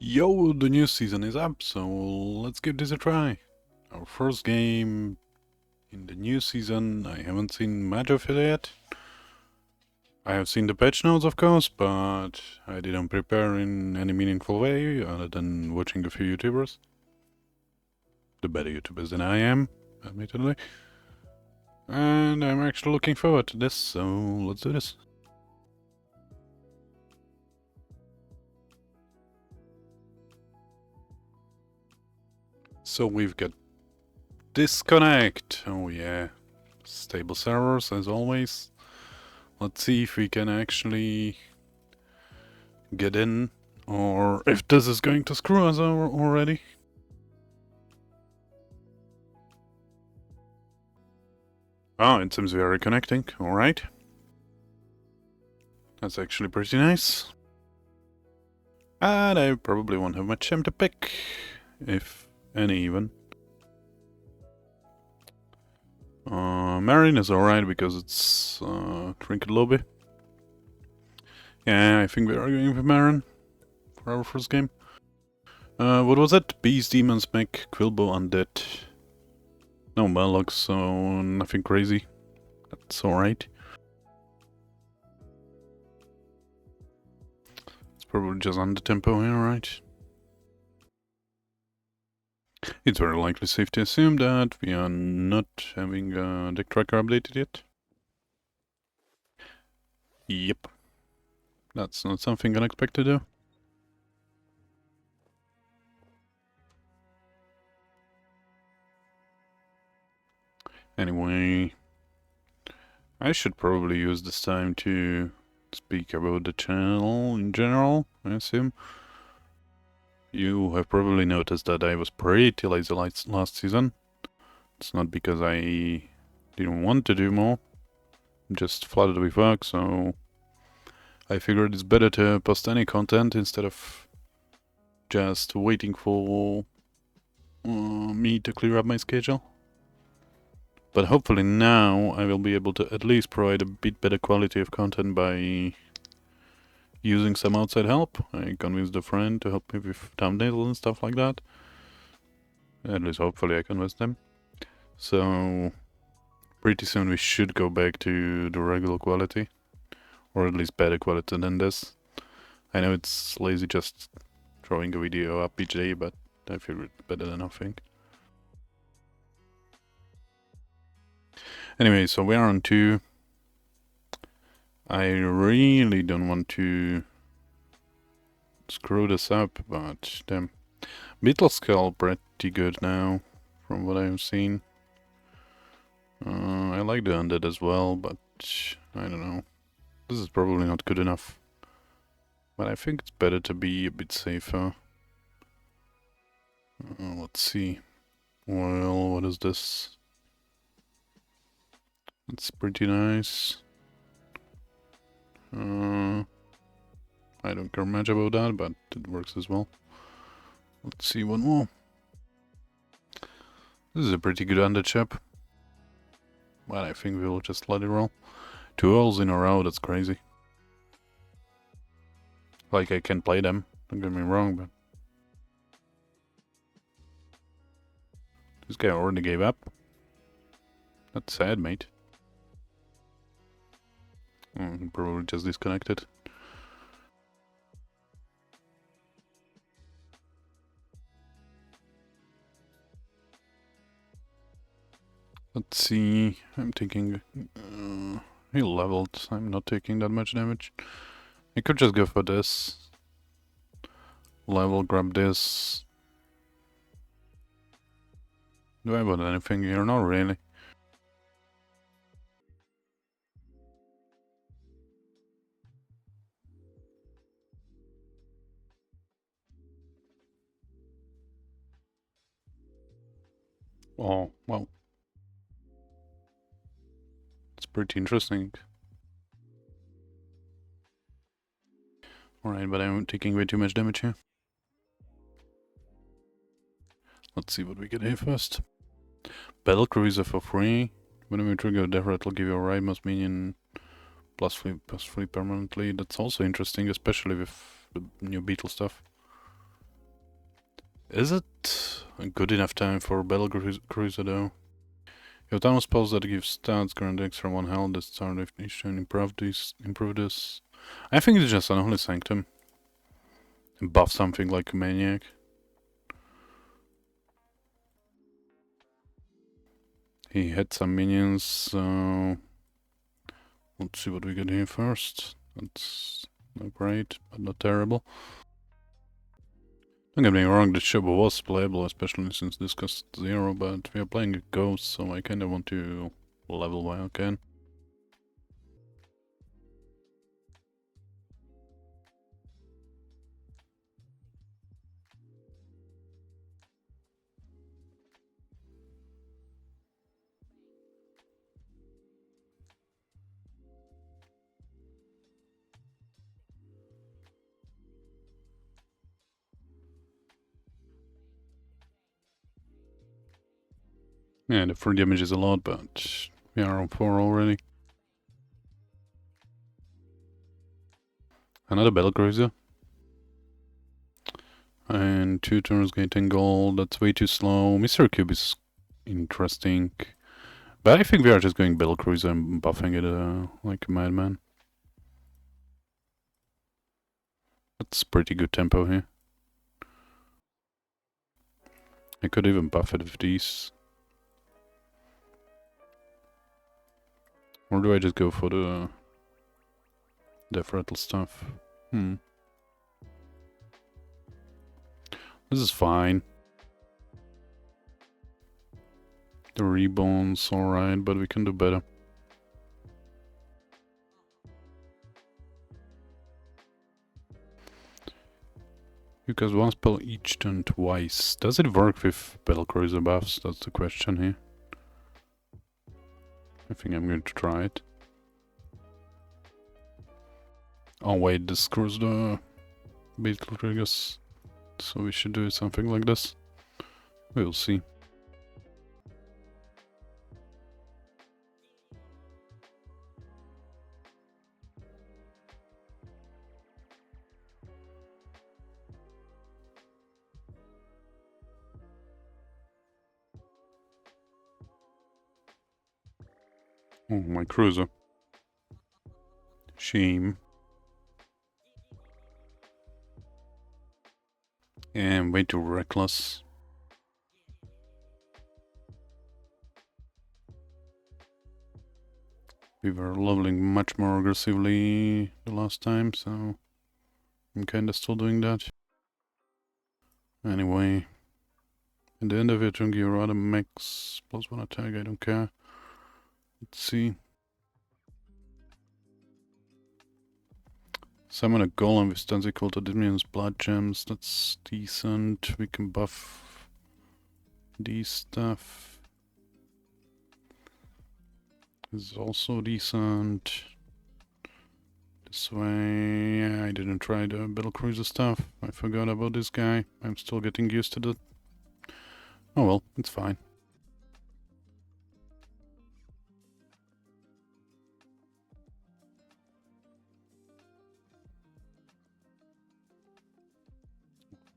Yo, the new season is up, so let's give this a try. Our first game in the new season. I haven't seen much of it yet. I have seen the patch notes, of course, but I didn't prepare in any meaningful way other than watching a few YouTubers. The better YouTubers than I am, admittedly. And I'm actually looking forward to this, so let's do this. So we've got disconnect. Oh yeah, stable servers as always. Let's see if we can actually get in, or if this is going to screw us over already. Oh, it seems we are reconnecting. Alright. That's actually pretty nice. And I probably won't have much time to pick, if any even. Marine is alright because it's trinket lobby. Yeah, I think we are going with Marin for our first game. What was it? Beast, Demons, Mech, Quilbo, Undead. No Murlocs, so nothing crazy. That's alright. It's probably just under tempo here, right? It's very likely safe to assume that we are not having deck tracker updated yet. Yep. That's not something I expect to do. Anyway, I should probably use this time to speak about the channel in general, I assume. You have probably noticed that I was pretty lazy last season. It's not because I didn't want to do more, I'm just flooded with work, so I figured it's better to post any content instead of just waiting for me to clear up my schedule. But hopefully now I will be able to at least provide a bit better quality of content by using some outside help. I convinced a friend to help me with thumbnails and stuff like that. At least hopefully I convinced them. So pretty soon we should go back to the regular quality. Or at least better quality than this. I know it's lazy just throwing a video up each day, but I feel it's better than nothing. Anyway, so we are on 2. I really don't want to screw this up, but damn. Beetle Skull pretty good now, from what I've seen. I like the Undead as well, but I don't know. This is probably not good enough. But I think it's better to be a bit safer. Let's see. Well, what is this? It's pretty nice. I don't care much about that, but it works as well. Let's see one more. This is a pretty good Undead ship. But I think we'll just let it roll. 2 Owls in a row, that's crazy. Like, I can play them, don't get me wrong, but... This guy already gave up. That's sad, mate. Oh, he probably just disconnected. Let's see, I'm taking... he leveled, I'm not taking that much damage. I could just go for this. Level, grab this. Do I want anything here? Not really. Oh, well. It's pretty interesting. Alright, but I'm taking way too much damage here. Let's see what we get here first. Battlecruiser for free. Whenever you trigger a death rattle, give your rightmost minion +3 permanently. That's also interesting, especially with the new beetle stuff. Is it a good enough time for Battlecruiser though? Your town spells that give stats grant extra 1 health at start of each turn. Improve this. I think it's just an Holy Sanctum. And buff something like a maniac. He hit some minions, so let's see what we get here first. That's not great, but not terrible. Don't get me wrong, the ship was playable, especially since this cost 0, but we are playing a ghost, so I kinda want to level while I can. Yeah, the free damage is a lot, but we are on 4 already. Another Battlecruiser. And 2 turns getting gold, that's way too slow. Mr. Cube is interesting. But I think we are just going Battlecruiser and buffing it like a madman. That's pretty good tempo here. I could even buff it with these. Or do I just go for the Death Rattle stuff? This is fine. The Reborn's alright, but we can do better. You cast 1 spell each turn twice. Does it work with Battlecruiser buffs? That's the question here. I think I'm going to try it. Oh wait, this screws the Beetle triggers. So we should do something like this. We'll see. Oh, my cruiser. Shame. And way too reckless. We were leveling much more aggressively the last time, so I'm kinda still doing that. Anyway, in the end of it, you rather max +1 attack, I don't care. Let's see. Summon a golem with stats equal to Diminu's blood gems, that's decent. We can buff these stuff. This is also decent. This way, I didn't try the Battlecruiser stuff. I forgot about this guy. I'm still getting used to that. Oh well, it's fine.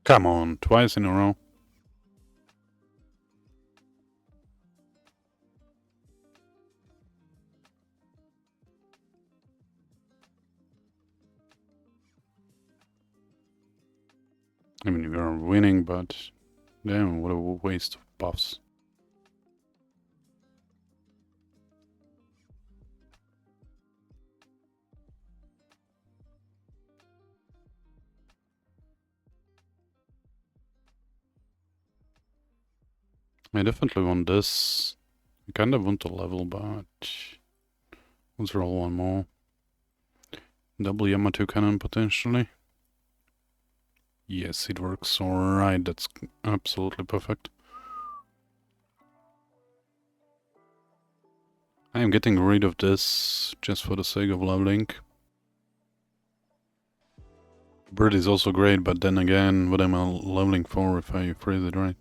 Come on, twice in a row. I mean, we are winning, but damn, what a waste of buffs. I definitely want this. I kind of want to level, but let's roll one more. Double Yamato cannon potentially. Yes, it works alright. That's absolutely perfect. I am getting rid of this just for the sake of leveling. Bird is also great, but then again, what am I leveling for if I phrase it right?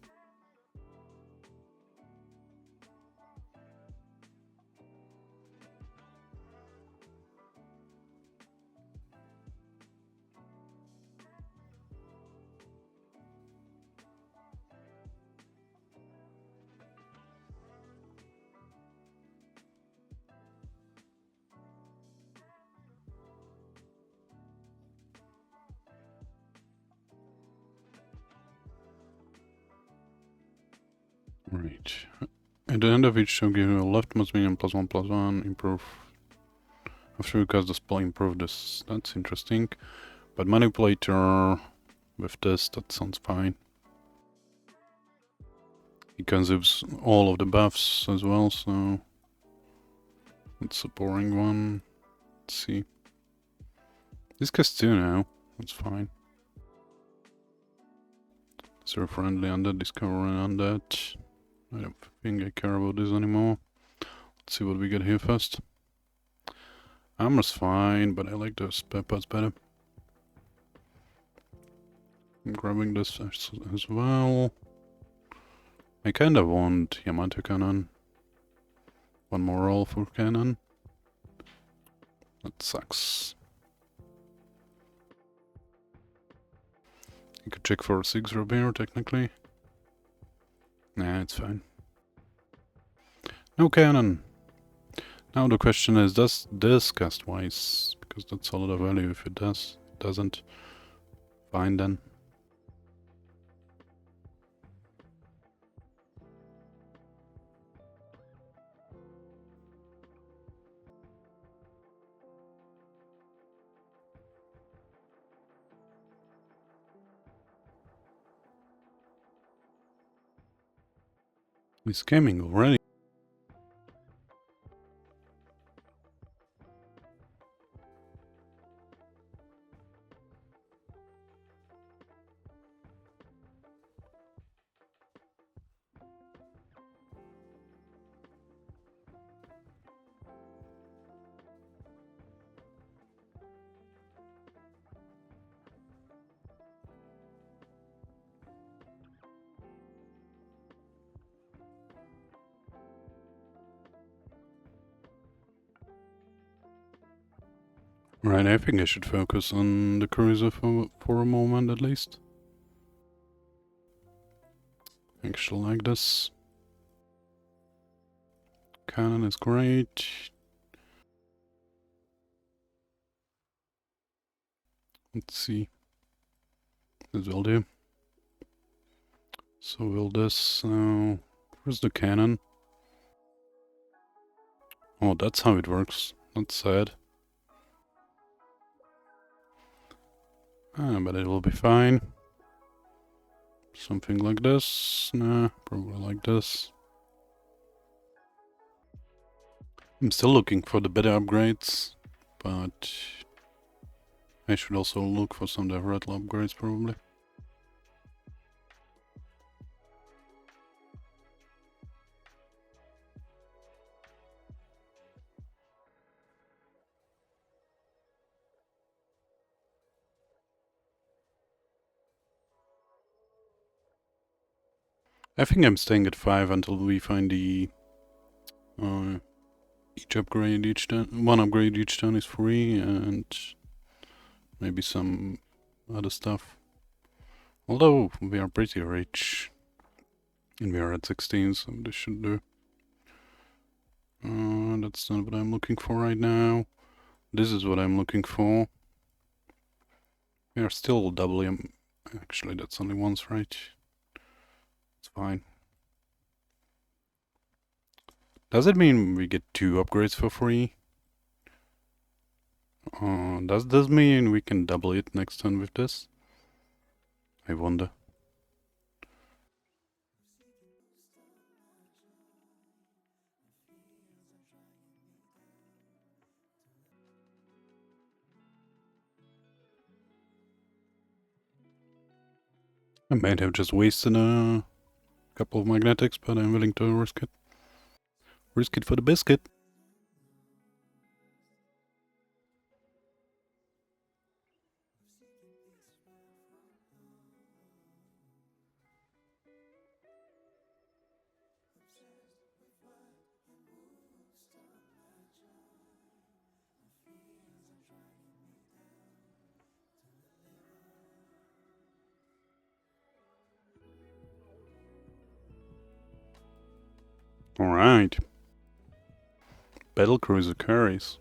Right. At the end of each show, give you a leftmost minion +1/+1, improve. After you cast the spell, improve this. That's interesting. But manipulator with this, that sounds fine. He consumes all of the buffs as well, so it's a boring one. Let's see. This casts 2 now. That's fine. Zero friendly undead, discover an undead. I don't think I care about this anymore. Let's see what we get here first. Armor's fine, but I like the spare parts better. I'm grabbing this as well. I kinda want Yamato cannon. One more roll for cannon. That sucks. You could check for a 6 Robert technically. Nah, it's fine. No cannon! Now the question is, does this cast wise? Because that's a lot of value if it does. It doesn't. Fine then. He's gaming already. Right, I think I should focus on the cruiser for a moment at least. I actually like this. Cannon is great. Let's see. This will do. So will this. Where's the cannon? Oh, that's how it works. That's sad. But it will be fine. Something like this. Nah, probably like this. I'm still looking for the better upgrades, but I should also look for some of the rattle upgrades probably. I think I'm staying at 5 until we find the each upgrade each turn. One upgrade each turn is free, and maybe some other stuff. Although we are pretty rich, and we are at 16, so this should do. That's not what I'm looking for right now. This is what I'm looking for. We are still doubling. Actually, that's only once, right? It's fine. Does it mean we get 2 upgrades for free? Does this mean we can double it next turn with this? I wonder. I might have just wasted a couple of magnetics, but I'm willing to risk it. Risk it for the biscuit. Alright. Battlecruiser carries.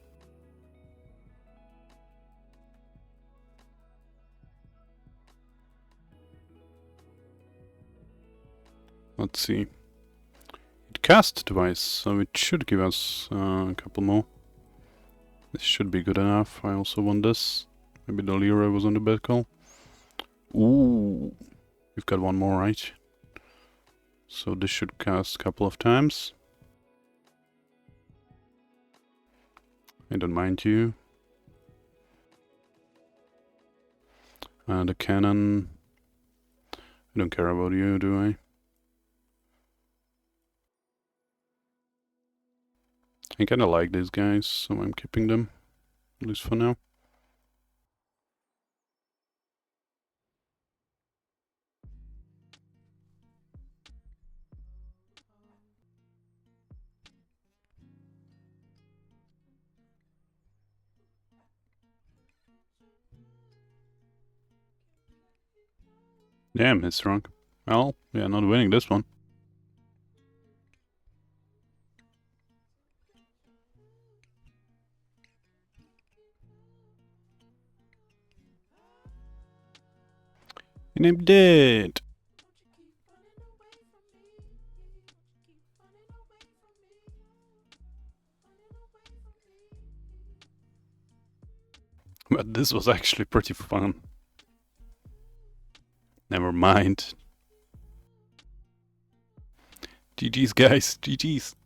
Let's see. cast device, so it should give us a couple more. This should be good enough. I also want this. Maybe the Lyra was on the bad call. Ooh, we've got one more, right? So this should cast a couple of times. I don't mind you. The cannon. I don't care about you, do I? I kinda like these guys, so I'm keeping them. At least for now. Damn, he's strong. Well, yeah, not winning this one. And I'm dead. But this was actually pretty fun. Never mind. GG's, guys. GG's.